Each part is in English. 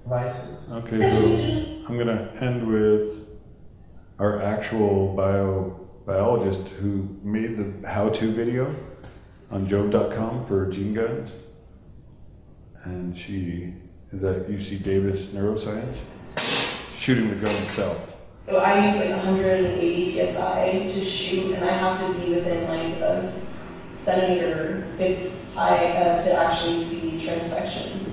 devices. Okay, so I'm going to end with our actual biologist who made the how-to video on Jove.com for gene guns. And she is at UC Davis Neuroscience, shooting the gun itself. I use like 180 psi to shoot, and I have to be within like a centimeter if I to actually see transfection.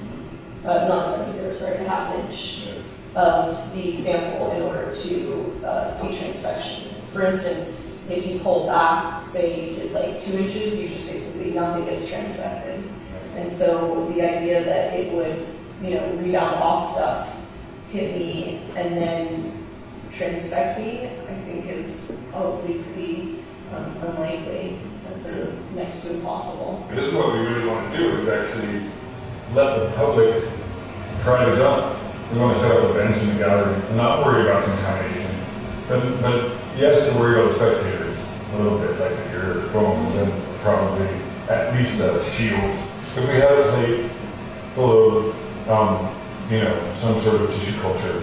Not a centimeter, sorry, a half inch of the sample in order to see transfection. For instance, if you pull back, say to like 2 inches, you just basically nothing gets transfected. And so the idea that it would, rebound off stuff, hit me, and then transfect me, I think is probably pretty unlikely, since it's next to impossible. This is what we really want to do, is actually let the public try the gun. We want to set up a bench in the gallery and not worry about contamination. But yes, to worry about the spectators a little bit, like your phones and probably at least a shield. If we had a plate full of, some sort of tissue culture,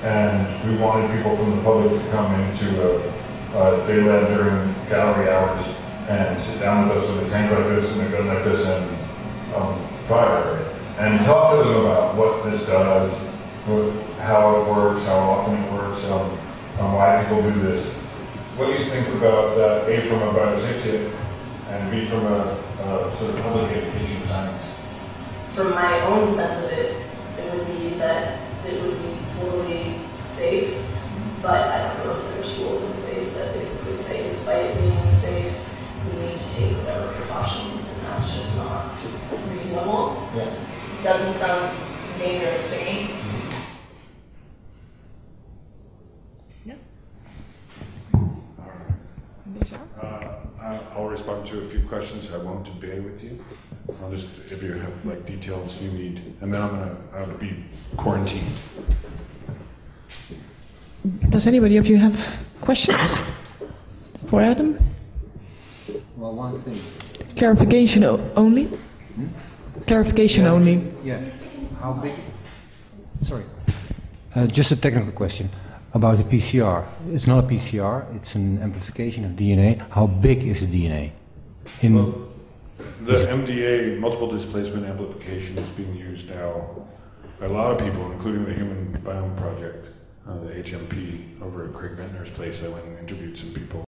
and we wanted people from the public to come into a day lab during gallery hours and sit down with us with a tank like this and a gun like this and fire it, and talk to them about what this does, how it works, how often it works, why people do this. What do you think about A, from a biosafety, and B, from a sort of public education science? From my own sense of it, it would be that it would be totally safe, but I don't know if there are tools in place that basically say, despite it being safe, we need to take whatever precautions, and that's just not reasonable. Yeah. It doesn't sound dangerous to me. I'll respond to a few questions. I won't debate with you. I'll just, if you have details you need, and then I'll be quarantined. Does anybody of you have questions for Adam? Well, one thing. Clarification only? Clarification only. Yeah. How big? Sorry. Just a technical question about the PCR. It's not a PCR, it's an amplification of DNA. How big is the DNA? The MDA, multiple displacement amplification, is being used now by a lot of people, including the Human Biome Project, the HMP over at Craig Ventnor's place. I went and interviewed some people